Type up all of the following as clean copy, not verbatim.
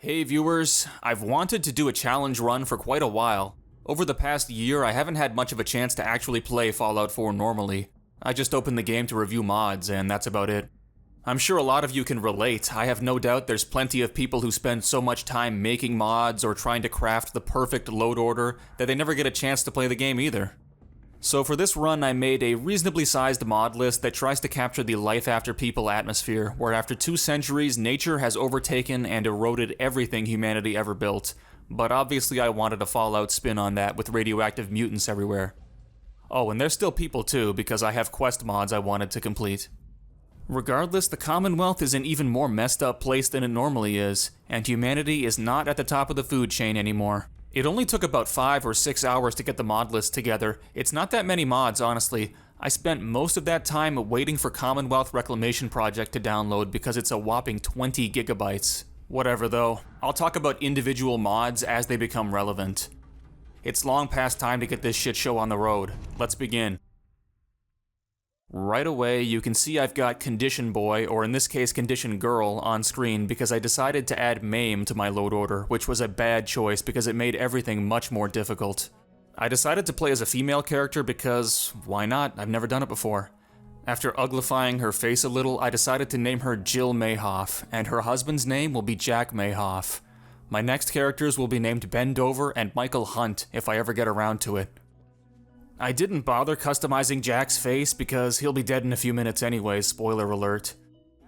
Hey viewers, I've wanted to do a challenge run for quite a while. Over the past year, I haven't had much of a chance to actually play Fallout 4 normally. I just opened the game to review mods, and that's about it. I'm sure a lot of you can relate. I have no doubt there's plenty of people who spend so much time making mods or trying to craft the perfect load order that they never get a chance to play the game either. So for this run, I made a reasonably sized mod list that tries to capture the life after people atmosphere, where after 2 centuries, nature has overtaken and eroded everything humanity ever built. But obviously I wanted a Fallout spin on that with radioactive mutants everywhere. Oh, and there's still people too, because I have quest mods I wanted to complete. Regardless, the Commonwealth is an even more messed up place than it normally is, and humanity is not at the top of the food chain anymore. It only took about 5 or 6 hours to get the mod list together. It's not that many mods, honestly. I spent most of that time waiting for Commonwealth Reclamation Project to download because it's a whopping 20 gigabytes. Whatever though, I'll talk about individual mods as they become relevant. It's long past time to get this shit show on the road. Let's begin. Right away, you can see I've got Condition Boy, or in this case Condition Girl, on screen because I decided to add MAME to my load order, which was a bad choice because it made everything much more difficult. I decided to play as a female character because, why not? I've never done it before. After uglifying her face a little, I decided to name her Jill Mayhoff, and her husband's name will be Jack Mayhoff. My next characters will be named Ben Dover and Michael Hunt if I ever get around to it. I didn't bother customizing Jack's face because he'll be dead in a few minutes anyway, spoiler alert.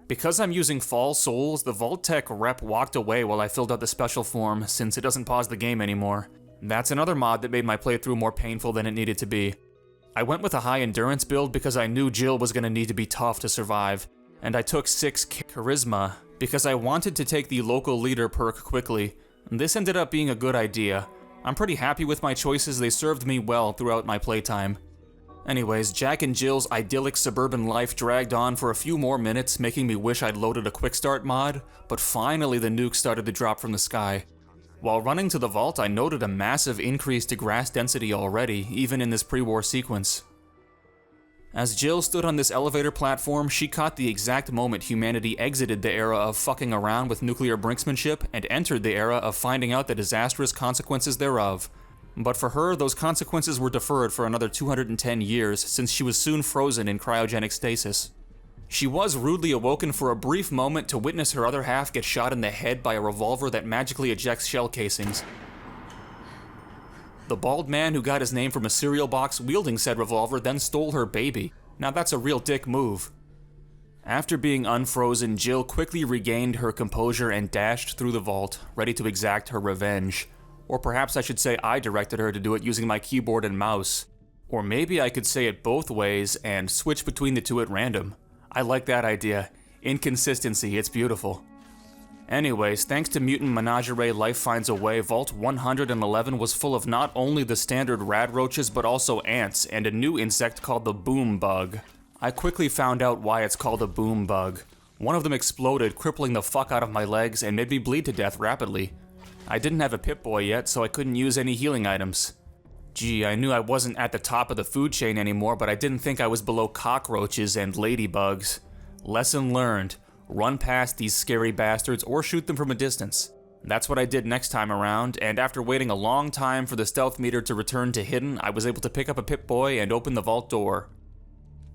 Because I'm using Fall Souls, the Vault-Tec rep walked away while I filled out the special form since it doesn't pause the game anymore. That's another mod that made my playthrough more painful than it needed to be. I went with a high endurance build because I knew Jill was going to need to be tough to survive, and I took 6 Charisma because I wanted to take the local leader perk quickly. This ended up being a good idea. I'm pretty happy with my choices, they served me well throughout my playtime. Anyways, Jack and Jill's idyllic suburban life dragged on for a few more minutes, making me wish I'd loaded a quick start mod, but finally the nukes started to drop from the sky. While running to the vault, I noted a massive increase to grass density already, even in this pre-war sequence. As Jill stood on this elevator platform, she caught the exact moment humanity exited the era of fucking around with nuclear brinksmanship and entered the era of finding out the disastrous consequences thereof. But for her, those consequences were deferred for another 210 years since she was soon frozen in cryogenic stasis. She was rudely awoken for a brief moment to witness her other half get shot in the head by a revolver that magically ejects shell casings. The bald man who got his name from a cereal box wielding said revolver then stole her baby. Now that's a real dick move. After being unfrozen, Jill quickly regained her composure and dashed through the vault, ready to exact her revenge. Or perhaps I should say I directed her to do it using my keyboard and mouse. Or maybe I could say it both ways and switch between the two at random. I like that idea. Inconsistency, it's beautiful. Anyways, thanks to Mutant Menagerie Life Finds a Way, Vault 111 was full of not only the standard radroaches but also ants, and a new insect called the boom bug. I quickly found out why it's called a boom bug. One of them exploded, crippling the fuck out of my legs and made me bleed to death rapidly. I didn't have a Pip-Boy yet, so I couldn't use any healing items. Gee, I knew I wasn't at the top of the food chain anymore, but I didn't think I was below cockroaches and ladybugs. Lesson learned. Run past these scary bastards or shoot them from a distance. That's what I did next time around, and after waiting a long time for the stealth meter to return to hidden, I was able to pick up a Pip-Boy and open the vault door.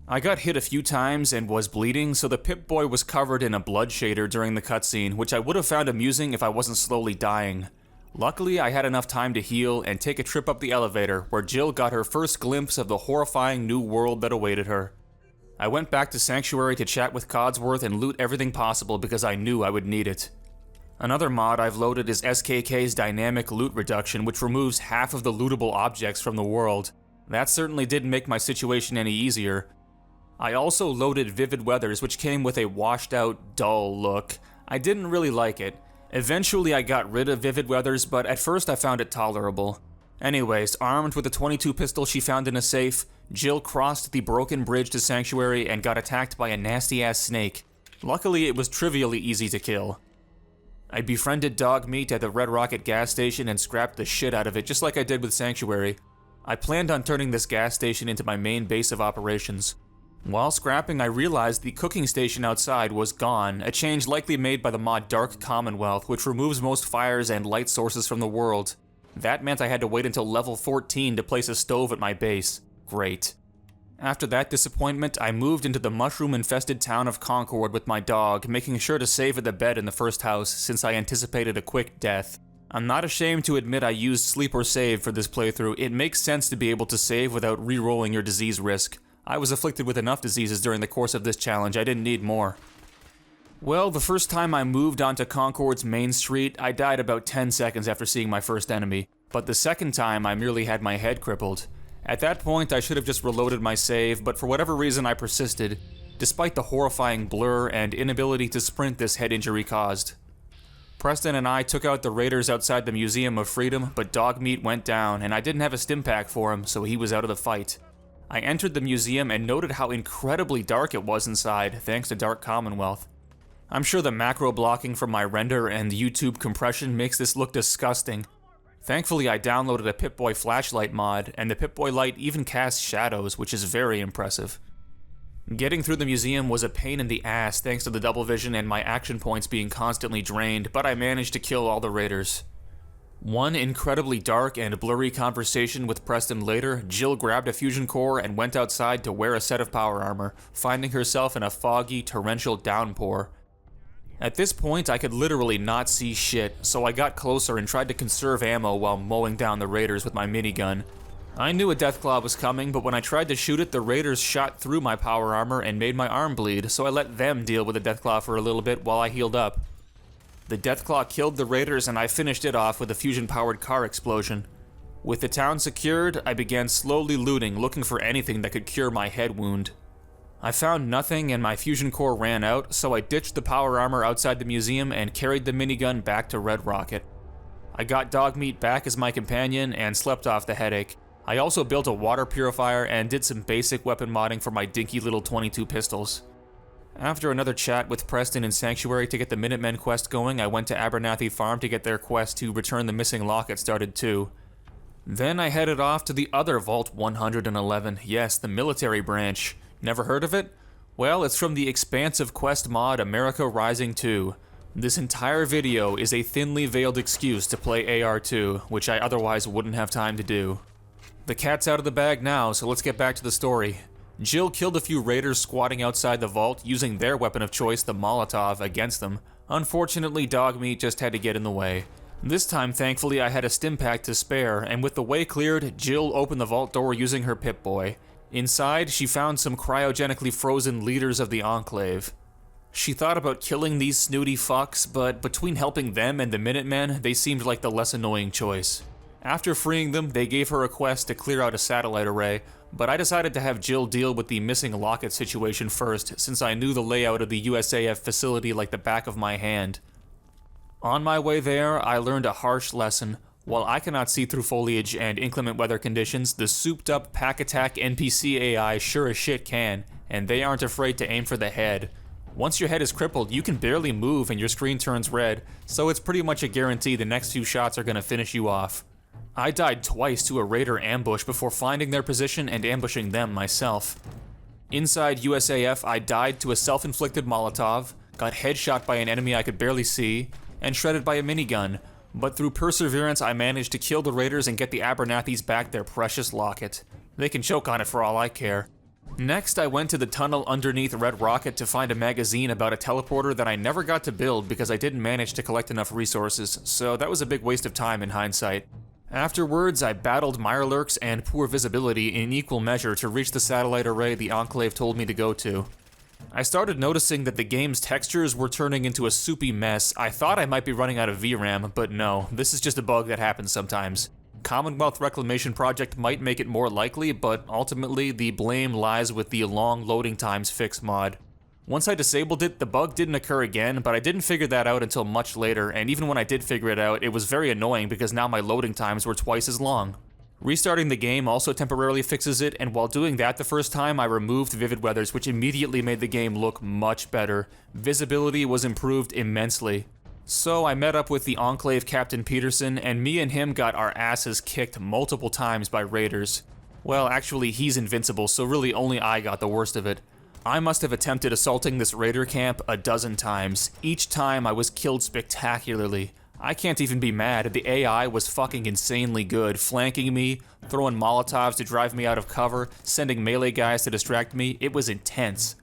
I got hit a few times and was bleeding, so the Pip-Boy was covered in a blood shader during the cutscene, which I would have found amusing if I wasn't slowly dying. Luckily, I had enough time to heal and take a trip up the elevator, where Jill got her first glimpse of the horrifying new world that awaited her. I went back to Sanctuary to chat with Codsworth and loot everything possible because I knew I would need it. Another mod I've loaded is SKK's Dynamic Loot Reduction, which removes half of the lootable objects from the world. That certainly didn't make my situation any easier. I also loaded Vivid Weathers, which came with a washed out, dull look. I didn't really like it. Eventually I got rid of Vivid Weathers, but at first I found it tolerable. Anyways, armed with a .22 pistol she found in a safe, Jill crossed the broken bridge to Sanctuary and got attacked by a nasty-ass snake. Luckily, it was trivially easy to kill. I befriended Dog Meat at the Red Rocket gas station and scrapped the shit out of it, just like I did with Sanctuary. I planned on turning this gas station into my main base of operations. While scrapping, I realized the cooking station outside was gone, a change likely made by the mod Dark Commonwealth, which removes most fires and light sources from the world. That meant I had to wait until level 14 to place a stove at my base. Great. After that disappointment, I moved into the mushroom-infested town of Concord with my dog, making sure to save at the bed in the first house since I anticipated a quick death. I'm not ashamed to admit I used sleep or save for this playthrough. It makes sense to be able to save without re-rolling your disease risk. I was afflicted with enough diseases during the course of this challenge, I didn't need more. Well, the first time I moved onto Concord's main street, I died about 10 seconds after seeing my first enemy, but the second time I merely had my head crippled. At that point, I should have just reloaded my save, but for whatever reason I persisted, despite the horrifying blur and inability to sprint this head injury caused. Preston and I took out the raiders outside the Museum of Freedom, but Dogmeat went down, and I didn't have a stim pack for him, so he was out of the fight. I entered the museum and noted how incredibly dark it was inside, thanks to Dark Commonwealth. I'm sure the macro blocking from my render and YouTube compression makes this look disgusting. Thankfully, I downloaded a Pip-Boy flashlight mod, and the Pip-Boy light even casts shadows, which is very impressive. Getting through the museum was a pain in the ass thanks to the double vision and my action points being constantly drained, but I managed to kill all the raiders. One incredibly dark and blurry conversation with Preston later, Jill grabbed a fusion core and went outside to wear a set of power armor, finding herself in a foggy, torrential downpour. At this point, I could literally not see shit, so I got closer and tried to conserve ammo while mowing down the raiders with my minigun. I knew a Deathclaw was coming, but when I tried to shoot it, the raiders shot through my power armor and made my arm bleed, so I let them deal with the Deathclaw for a little bit while I healed up. The Deathclaw killed the raiders and I finished it off with a fusion-powered car explosion. With the town secured, I began slowly looting, looking for anything that could cure my head wound. I found nothing and my fusion core ran out, so I ditched the power armor outside the museum and carried the minigun back to Red Rocket. I got Dogmeat back as my companion and slept off the headache. I also built a water purifier and did some basic weapon modding for my dinky little 22 pistols. After another chat with Preston in Sanctuary to get the Minutemen quest going, I went to Abernathy Farm to get their quest to return the missing locket started too. Then I headed off to the other Vault 111, yes, the military branch. Never heard of it? Well, it's from the expansive quest mod America Rising 2. This entire video is a thinly veiled excuse to play AR2, which I otherwise wouldn't have time to do. The cat's out of the bag now, so let's get back to the story. Jill killed a few raiders squatting outside the vault using their weapon of choice, the Molotov, against them. Unfortunately, Dogmeat just had to get in the way. This time, thankfully, I had a stim pack to spare, and with the way cleared, Jill opened the vault door using her Pip-Boy. Inside, she found some cryogenically frozen leaders of the Enclave. She thought about killing these snooty fucks, but between helping them and the Minutemen, they seemed like the less annoying choice. After freeing them, they gave her a quest to clear out a satellite array, but I decided to have Jill deal with the missing locket situation first, since I knew the layout of the USAF facility like the back of my hand. On my way there, I learned a harsh lesson. While I cannot see through foliage and inclement weather conditions, the souped-up pack attack NPC AI sure as shit can, and they aren't afraid to aim for the head. Once your head is crippled, you can barely move and your screen turns red, so it's pretty much a guarantee the next few shots are gonna finish you off. I died twice to a raider ambush before finding their position and ambushing them myself. Inside USAF, I died to a self-inflicted Molotov, got headshot by an enemy I could barely see, and shredded by a minigun, but through perseverance I managed to kill the raiders and get the Abernathys back their precious locket. They can choke on it for all I care. Next, I went to the tunnel underneath Red Rocket to find a magazine about a teleporter that I never got to build because I didn't manage to collect enough resources, so that was a big waste of time in hindsight. Afterwards, I battled Mirelurks and poor visibility in equal measure to reach the satellite array the Enclave told me to go to. I started noticing that the game's textures were turning into a soupy mess. I thought I might be running out of VRAM, but no, this is just a bug that happens sometimes. Commonwealth Reclamation Project might make it more likely, but ultimately the blame lies with the long loading times fix mod. Once I disabled it, the bug didn't occur again, but I didn't figure that out until much later, and even when I did figure it out, it was very annoying because now my loading times were twice as long. Restarting the game also temporarily fixes it, and while doing that the first time, I removed Vivid Weathers, which immediately made the game look much better. Visibility was improved immensely. So I met up with the Enclave Captain Peterson, and me and him got our asses kicked multiple times by raiders. Well, actually, he's invincible, so really only I got the worst of it. I must have attempted assaulting this raider camp a dozen times. Each time I was killed spectacularly. I can't even be mad. The AI was fucking insanely good, flanking me, throwing Molotovs to drive me out of cover, sending melee guys to distract me. It was intense.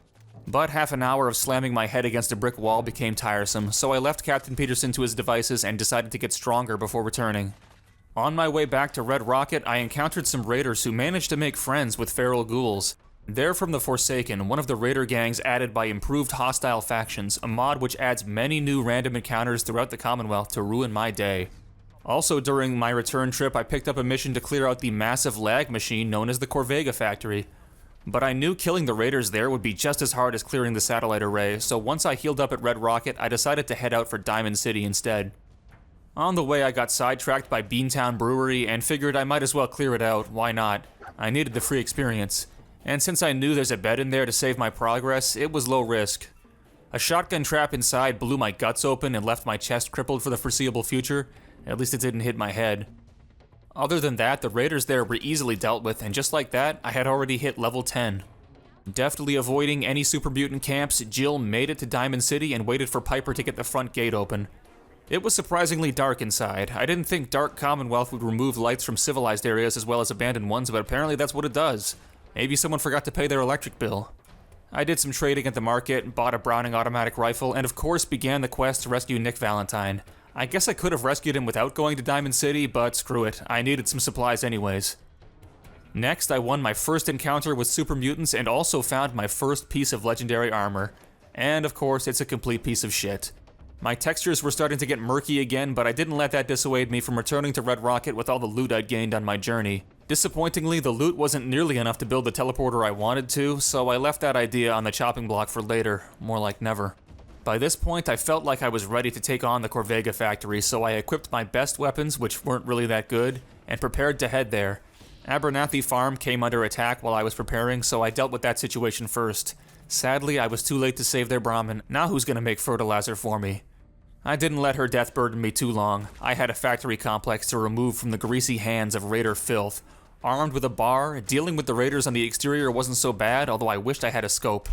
But half an hour of slamming my head against a brick wall became tiresome, so I left Captain Peterson to his devices and decided to get stronger before returning. On my way back to Red Rocket, I encountered some raiders who managed to make friends with feral ghouls. They're from the Forsaken, one of the raider gangs added by Improved Hostile Factions, a mod which adds many new random encounters throughout the Commonwealth to ruin my day. Also, during my return trip, I picked up a mission to clear out the massive lag machine known as the Corvega factory. But I knew killing the raiders there would be just as hard as clearing the satellite array, so once I healed up at Red Rocket, I decided to head out for Diamond City instead. On the way, I got sidetracked by Beantown Brewery and figured I might as well clear it out, why not? I needed the free experience. And since I knew there's a bed in there to save my progress, it was low risk. A shotgun trap inside blew my guts open and left my chest crippled for the foreseeable future. At least it didn't hit my head. Other than that, the raiders there were easily dealt with, and just like that, I had already hit level 10. Deftly avoiding any super mutant camps, Jill made it to Diamond City and waited for Piper to get the front gate open. It was surprisingly dark inside. I didn't think Dark Commonwealth would remove lights from civilized areas as well as abandoned ones, but apparently that's what it does. Maybe someone forgot to pay their electric bill. I did some trading at the market, bought a Browning automatic rifle, and of course began the quest to rescue Nick Valentine. I guess I could have rescued him without going to Diamond City, but screw it, I needed some supplies anyways. Next, I won my first encounter with super mutants and also found my first piece of legendary armor. And of course, it's a complete piece of shit. My textures were starting to get murky again, but I didn't let that dissuade me from returning to Red Rocket with all the loot I'd gained on my journey. Disappointingly, the loot wasn't nearly enough to build the teleporter I wanted to, so I left that idea on the chopping block for later, more like never. By this point, I felt like I was ready to take on the Corvega factory, so I equipped my best weapons, which weren't really that good, and prepared to head there. Abernathy Farm came under attack while I was preparing, so I dealt with that situation first. Sadly, I was too late to save their Brahmin. Now who's gonna make fertilizer for me? I didn't let her death burden me too long. I had a factory complex to remove from the greasy hands of raider filth. Armed with a bar, dealing with the raiders on the exterior wasn't so bad, although I wished I had a scope.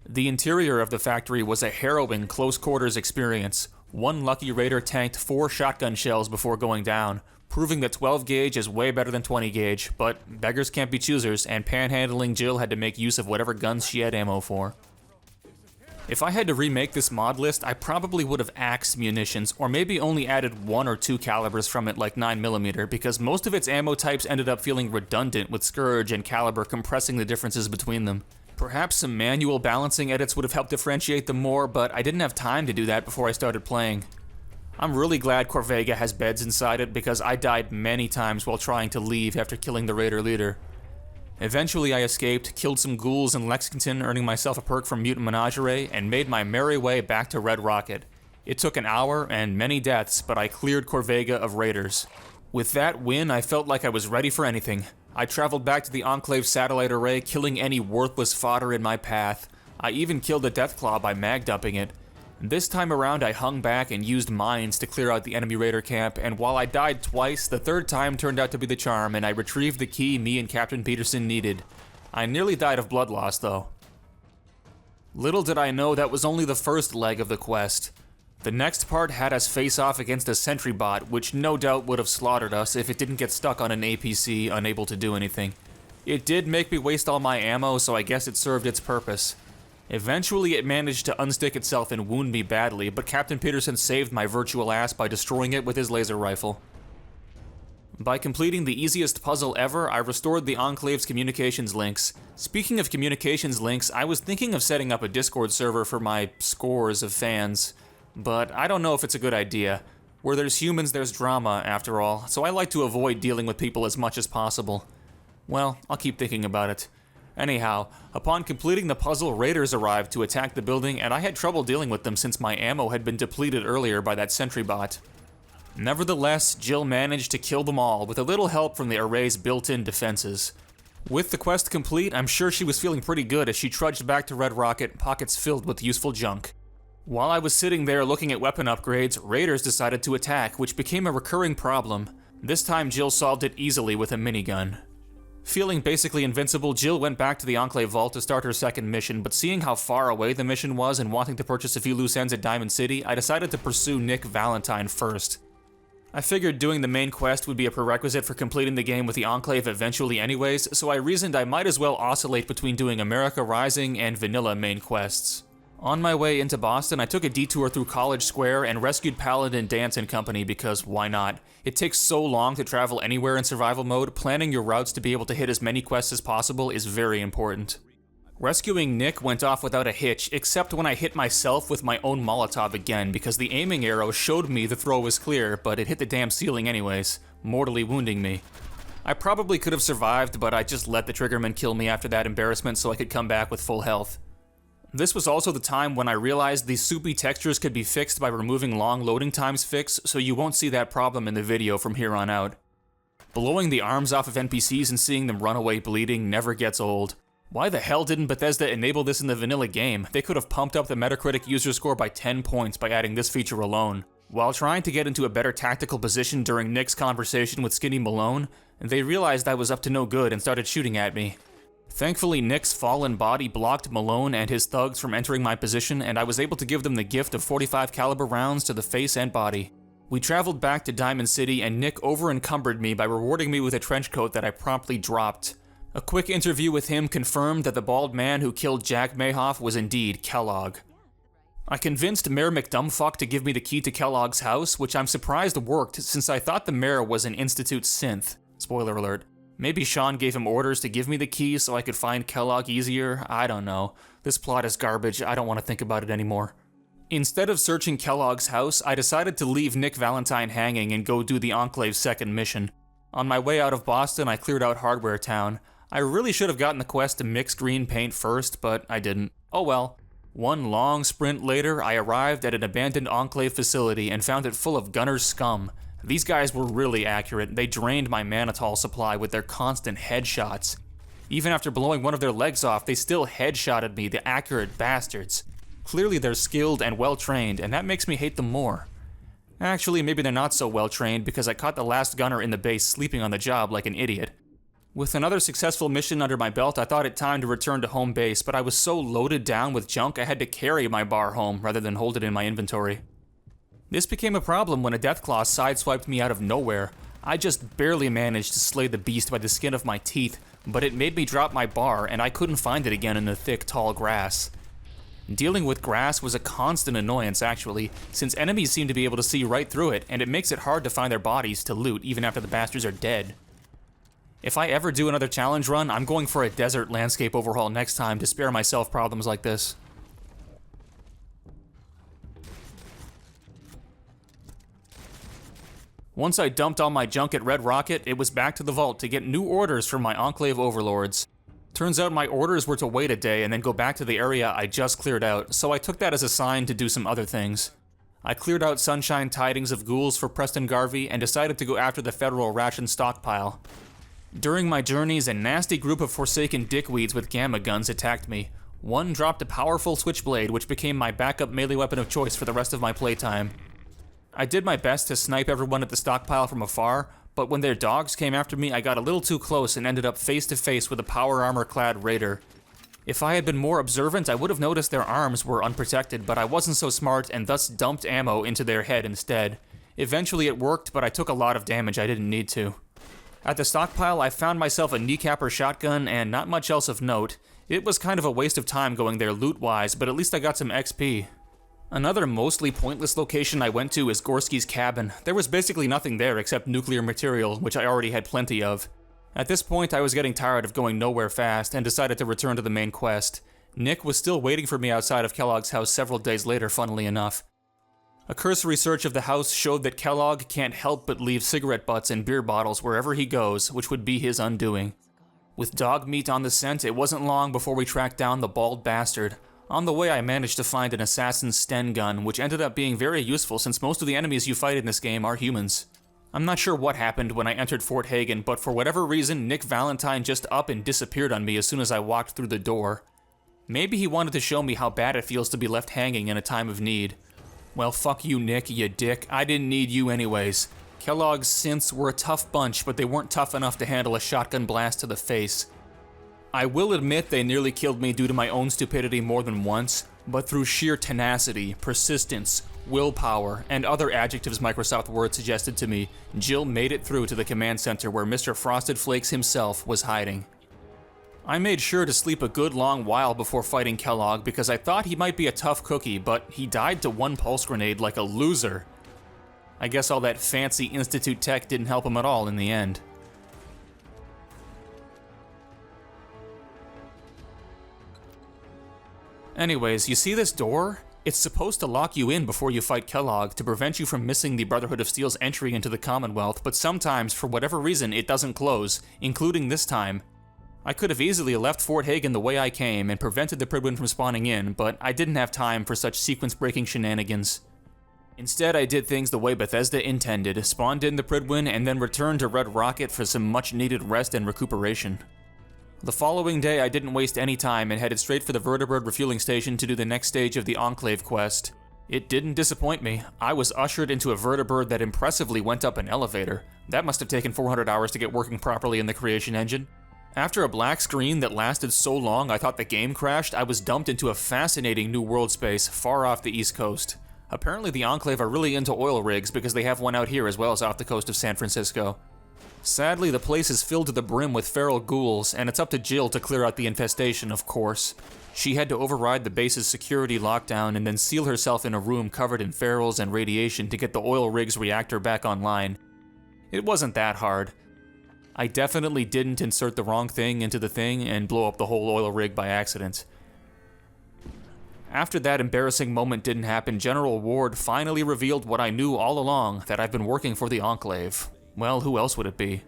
The interior of the factory was a harrowing close-quarters experience. One lucky raider tanked 4 shotgun shells before going down, proving that 12 gauge is way better than 20 gauge, but beggars can't be choosers, and panhandling Jill had to make use of whatever guns she had ammo for. If I had to remake this mod list, I probably would have axed Munitions, or maybe only added 1 or 2 calibers from it like 9mm, because most of its ammo types ended up feeling redundant with Scourge and Caliber compressing the differences between them. Perhaps some manual balancing edits would have helped differentiate them more, but I didn't have time to do that before I started playing. I'm really glad Corvega has beds inside it because I died many times while trying to leave after killing the raider leader. Eventually I escaped, killed some ghouls in Lexington, earning myself a perk from Mutant Menagerie, and made my merry way back to Red Rocket. It took an hour and many deaths, but I cleared Corvega of raiders. With that win, I felt like I was ready for anything. I traveled back to the Enclave satellite array, killing any worthless fodder in my path. I even killed a Deathclaw by mag dumping it. This time around I hung back and used mines to clear out the enemy raider camp, and while I died twice, the third time turned out to be the charm and I retrieved the key me and Captain Peterson needed. I nearly died of blood loss though. Little did I know that was only the first leg of the quest. The next part had us face off against a sentry bot, which no doubt would have slaughtered us if it didn't get stuck on an APC unable to do anything. It did make me waste all my ammo, so I guess it served its purpose. Eventually it managed to unstick itself and wound me badly, but Captain Peterson saved my virtual ass by destroying it with his laser rifle. By completing the easiest puzzle ever, I restored the Enclave's communications links. Speaking of communications links, I was thinking of setting up a Discord server for my scores of fans, but I don't know if it's a good idea. Where there's humans, there's drama, after all, so I like to avoid dealing with people as much as possible. Well, I'll keep thinking about it. Anyhow, upon completing the puzzle, raiders arrived to attack the building, and I had trouble dealing with them since my ammo had been depleted earlier by that sentry bot. Nevertheless, Jill managed to kill them all with a little help from the array's built-in defenses. With the quest complete, I'm sure she was feeling pretty good as she trudged back to Red Rocket, pockets filled with useful junk. While I was sitting there looking at weapon upgrades, raiders decided to attack, which became a recurring problem. This time Jill solved it easily with a minigun. Feeling basically invincible, Jill went back to the Enclave vault to start her second mission, but seeing how far away the mission was and wanting to purchase a few loose ends at Diamond City, I decided to pursue Nick Valentine first. I figured doing the main quest would be a prerequisite for completing the game with the Enclave eventually anyways, so I reasoned I might as well oscillate between doing America Rising and vanilla main quests. On my way into Boston, I took a detour through College Square and rescued Paladin Dance and Company because why not? It takes so long to travel anywhere in survival mode, planning your routes to be able to hit as many quests as possible is very important. Rescuing Nick went off without a hitch, except when I hit myself with my own Molotov again because the aiming arrow showed me the throw was clear, but it hit the damn ceiling anyways, mortally wounding me. I probably could have survived, but I just let the triggerman kill me after that embarrassment so I could come back with full health. This was also the time when I realized these soupy textures could be fixed by removing long loading times fix, so you won't see that problem in the video from here on out. Blowing the arms off of NPCs and seeing them run away bleeding never gets old. Why the hell didn't Bethesda enable this in the vanilla game? They could have pumped up the Metacritic user score by 10 points by adding this feature alone. While trying to get into a better tactical position during Nick's conversation with Skinny Malone, they realized I was up to no good and started shooting at me. Thankfully, Nick's fallen body blocked Malone and his thugs from entering my position, and I was able to give them the gift of 45 caliber rounds to the face and body. We traveled back to Diamond City, and Nick over-encumbered me by rewarding me with a trench coat that I promptly dropped. A quick interview with him confirmed that the bald man who killed Jack Mayhoff was indeed Kellogg. I convinced Mayor McDumbfuck to give me the key to Kellogg's house, which I'm surprised worked since I thought the mayor was an Institute synth. Spoiler alert. Maybe Sean gave him orders to give me the key so I could find Kellogg easier, I don't know. This plot is garbage, I don't want to think about it anymore. Instead of searching Kellogg's house, I decided to leave Nick Valentine hanging and go do the Enclave's second mission. On my way out of Boston, I cleared out Hardware Town. I really should have gotten the quest to mix green paint first, but I didn't. Oh well. One long sprint later, I arrived at an abandoned Enclave facility and found it full of gunner's scum. These guys were really accurate. They drained my mannitol supply with their constant headshots. Even after blowing one of their legs off, they still headshotted me, the accurate bastards. Clearly they're skilled and well-trained, and that makes me hate them more. Actually, maybe they're not so well-trained because I caught the last gunner in the base sleeping on the job like an idiot. With another successful mission under my belt, I thought it time to return to home base, but I was so loaded down with junk I had to carry my bar home rather than hold it in my inventory. This became a problem when a Deathclaw sideswiped me out of nowhere. I just barely managed to slay the beast by the skin of my teeth, but it made me drop my bar and I couldn't find it again in the thick, tall grass. Dealing with grass was a constant annoyance actually, since enemies seem to be able to see right through it, and it makes it hard to find their bodies to loot even after the bastards are dead. If I ever do another challenge run, I'm going for a desert landscape overhaul next time to spare myself problems like this. Once I dumped all my junk at Red Rocket, it was back to the vault to get new orders from my Enclave overlords. Turns out my orders were to wait a day and then go back to the area I just cleared out, so I took that as a sign to do some other things. I cleared out Sunshine Tidings of Ghouls for Preston Garvey and decided to go after the federal ration stockpile. During my journeys, a nasty group of forsaken dickweeds with gamma guns attacked me. One dropped a powerful switchblade, which became my backup melee weapon of choice for the rest of my playtime. I did my best to snipe everyone at the stockpile from afar, but when their dogs came after me, I got a little too close and ended up face to face with a power armor-clad raider. If I had been more observant, I would have noticed their arms were unprotected, but I wasn't so smart and thus dumped ammo into their head instead. Eventually it worked, but I took a lot of damage I didn't need to. At the stockpile, I found myself a kneecapper shotgun and not much else of note. It was kind of a waste of time going there loot-wise, but at least I got some XP. Another mostly pointless location I went to is Gorski's cabin. There was basically nothing there except nuclear material, which I already had plenty of. At this point, I was getting tired of going nowhere fast and decided to return to the main quest. Nick was still waiting for me outside of Kellogg's house several days later, funnily enough. A cursory search of the house showed that Kellogg can't help but leave cigarette butts and beer bottles wherever he goes, which would be his undoing. With dog meat on the scent, it wasn't long before we tracked down the bald bastard. On the way, I managed to find an assassin's Sten gun, which ended up being very useful since most of the enemies you fight in this game are humans. I'm not sure what happened when I entered Fort Hagen, but for whatever reason, Nick Valentine just up and disappeared on me as soon as I walked through the door. Maybe he wanted to show me how bad it feels to be left hanging in a time of need. Well, fuck you, Nick, you dick. I didn't need you anyways. Kellogg's synths were a tough bunch, but they weren't tough enough to handle a shotgun blast to the face. I will admit they nearly killed me due to my own stupidity more than once, but through sheer tenacity, persistence, willpower, and other adjectives Microsoft Word suggested to me, Jill made it through to the command center where Mr. Frosted Flakes himself was hiding. I made sure to sleep a good long while before fighting Kellogg because I thought he might be a tough cookie, but he died to one pulse grenade like a loser. I guess all that fancy Institute tech didn't help him at all in the end. Anyways, you see this door? It's supposed to lock you in before you fight Kellogg to prevent you from missing the Brotherhood of Steel's entry into the Commonwealth, but sometimes, for whatever reason, it doesn't close, including this time. I could have easily left Fort Hagen the way I came and prevented the Pridwin from spawning in, but I didn't have time for such sequence-breaking shenanigans. Instead, I did things the way Bethesda intended, spawned in the Pridwin, and then returned to Red Rocket for some much-needed rest and recuperation. The following day, I didn't waste any time and headed straight for the Vertibird refueling station to do the next stage of the Enclave quest. It didn't disappoint me. I was ushered into a Vertibird that impressively went up an elevator. That must have taken 400 hours to get working properly in the creation engine. After a black screen that lasted so long I thought the game crashed, I was dumped into a fascinating new world space far off the East Coast. Apparently the Enclave are really into oil rigs because they have one out here as well as off the coast of San Francisco. Sadly, the place is filled to the brim with feral ghouls, and it's up to Jill to clear out the infestation, of course. She had to override the base's security lockdown and then seal herself in a room covered in ferals and radiation to get the oil rig's reactor back online. It wasn't that hard. I definitely didn't insert the wrong thing into the thing and blow up the whole oil rig by accident. After that embarrassing moment didn't happen, General Ward finally revealed what I knew all along, that I've been working for the Enclave. Well, who else would it be?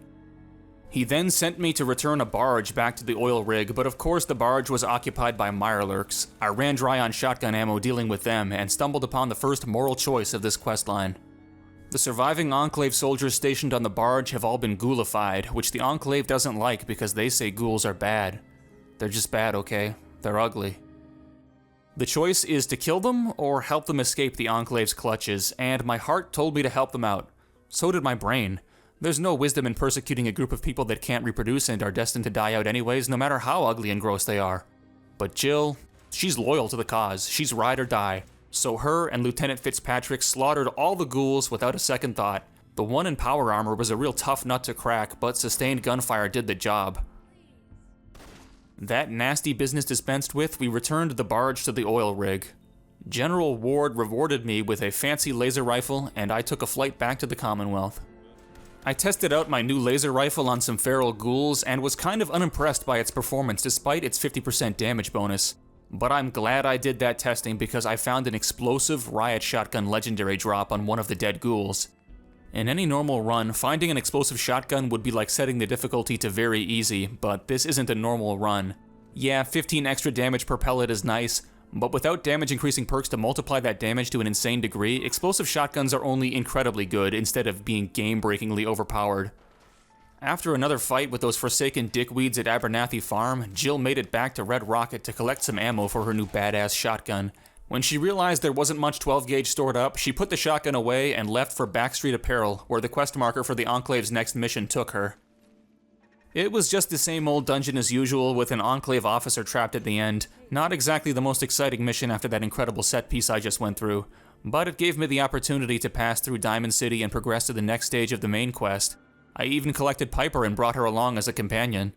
He then sent me to return a barge back to the oil rig, but of course the barge was occupied by Mirelurks. I ran dry on shotgun ammo dealing with them, and stumbled upon the first moral choice of this questline. The surviving Enclave soldiers stationed on the barge have all been ghoulified, which the Enclave doesn't like because they say ghouls are bad. They're just bad, okay? They're ugly. The choice is to kill them or help them escape the Enclave's clutches, and my heart told me to help them out. So did my brain. There's no wisdom in persecuting a group of people that can't reproduce and are destined to die out anyways, no matter how ugly and gross they are. But Jill, she's loyal to the cause. She's ride or die. So her and Lieutenant Fitzpatrick slaughtered all the ghouls without a second thought. The one in power armor was a real tough nut to crack, but sustained gunfire did the job. That nasty business dispensed with, we returned the barge to the oil rig. General Ward rewarded me with a fancy laser rifle, and I took a flight back to the Commonwealth. I tested out my new laser rifle on some feral ghouls and was kind of unimpressed by its performance despite its 50% damage bonus. But I'm glad I did that testing because I found an explosive riot shotgun legendary drop on one of the dead ghouls. In any normal run, finding an explosive shotgun would be like setting the difficulty to very easy, but this isn't a normal run. Yeah, 15 extra damage per pellet is nice, but without damage increasing perks to multiply that damage to an insane degree, explosive shotguns are only incredibly good instead of being game-breakingly overpowered. After another fight with those forsaken dickweeds at Abernathy Farm, Jill made it back to Red Rocket to collect some ammo for her new badass shotgun. When she realized there wasn't much 12-gauge stored up, she put the shotgun away and left for Backstreet Apparel, where the quest marker for the Enclave's next mission took her. It was just the same old dungeon as usual, with an Enclave officer trapped at the end. Not exactly the most exciting mission after that incredible set piece I just went through, but it gave me the opportunity to pass through Diamond City and progress to the next stage of the main quest. I even collected Piper and brought her along as a companion.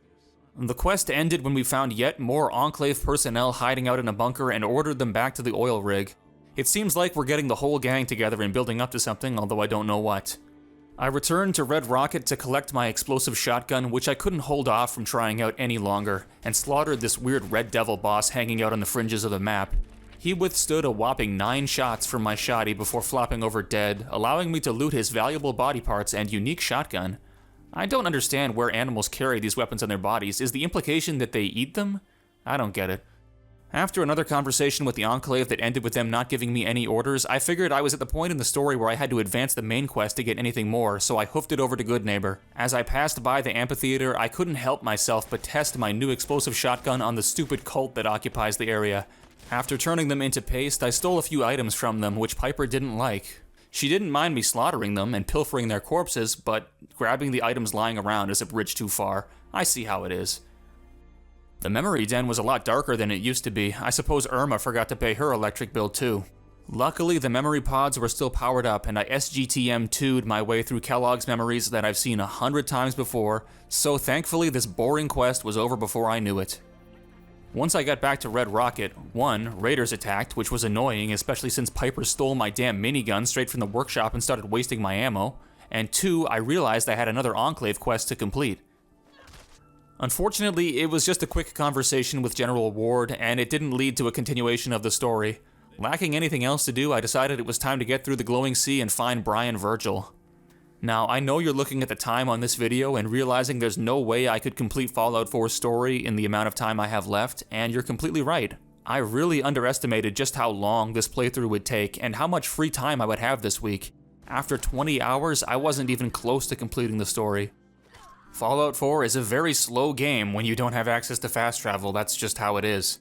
The quest ended when we found yet more Enclave personnel hiding out in a bunker and ordered them back to the oil rig. It seems like we're getting the whole gang together and building up to something, although I don't know what. I returned to Red Rocket to collect my explosive shotgun, which I couldn't hold off from trying out any longer, and slaughtered this weird Red Devil boss hanging out on the fringes of the map. He withstood a whopping 9 shots from my shotty before flopping over dead, allowing me to loot his valuable body parts and unique shotgun. I don't understand where animals carry these weapons on their bodies. Is the implication that they eat them? I don't get it. After another conversation with the Enclave that ended with them not giving me any orders, I figured I was at the point in the story where I had to advance the main quest to get anything more, so I hoofed it over to Good Neighbor. As I passed by the amphitheater, I couldn't help myself but test my new explosive shotgun on the stupid cult that occupies the area. After turning them into paste, I stole a few items from them, which Piper didn't like. She didn't mind me slaughtering them and pilfering their corpses, but grabbing the items lying around is a bridge too far. I see how it is. The memory den was a lot darker than it used to be. I suppose Irma forgot to pay her electric bill too. Luckily, the memory pods were still powered up, and I SGTM2'd my way through Kellogg's memories that I've seen 100 times before, so thankfully this boring quest was over before I knew it. Once I got back to Red Rocket, 1, raiders attacked, which was annoying, especially since Piper stole my damn minigun straight from the workshop and started wasting my ammo, and 2, I realized I had another Enclave quest to complete. Unfortunately, it was just a quick conversation with General Ward, and it didn't lead to a continuation of the story. Lacking anything else to do, I decided it was time to get through the glowing sea and find Brian Virgil. Now, I know you're looking at the time on this video and realizing there's no way I could complete Fallout 4's story in the amount of time I have left, and you're completely right. I really underestimated just how long this playthrough would take and how much free time I would have this week. After 20 hours, I wasn't even close to completing the story. Fallout 4 is a very slow game when you don't have access to fast travel, that's just how it is.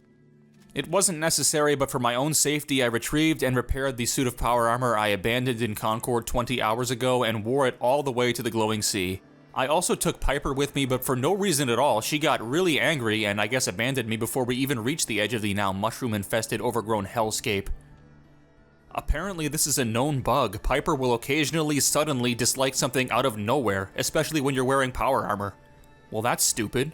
It wasn't necessary, but for my own safety, I retrieved and repaired the suit of power armor I abandoned in Concord 20 hours ago and wore it all the way to the glowing sea. I also took Piper with me, but for no reason at all, she got really angry and I guess abandoned me before we even reached the edge of the now mushroom-infested Overgrown hellscape. Apparently this is a known bug. Piper will occasionally suddenly dislike something out of nowhere, especially when you're wearing power armor. Well, that's stupid.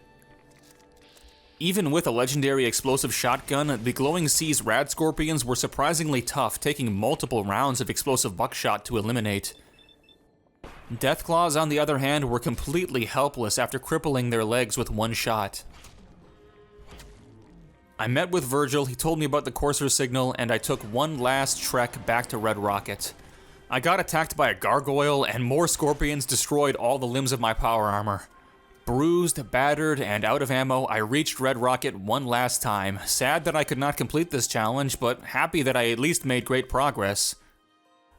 Even with a legendary explosive shotgun, the Glowing Sea's rad scorpions were surprisingly tough, taking multiple rounds of explosive buckshot to eliminate. Deathclaws, on the other hand, were completely helpless after crippling their legs with one shot. I met with Virgil, he told me about the Courser signal, and I took one last trek back to Red Rocket. I got attacked by a gargoyle, and more scorpions destroyed all the limbs of my power armor. Bruised, battered, and out of ammo, I reached Red Rocket one last time. Sad that I could not complete this challenge, but happy that I at least made great progress.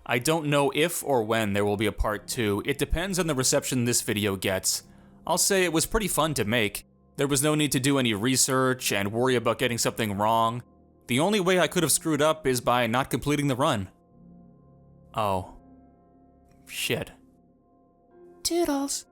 I don't know if or when there will be a part 2. It depends on the reception this video gets. I'll say it was pretty fun to make. There was no need to do any research and worry about getting something wrong. The only way I could have screwed up is by not completing the run. Oh. Shit. Toodles.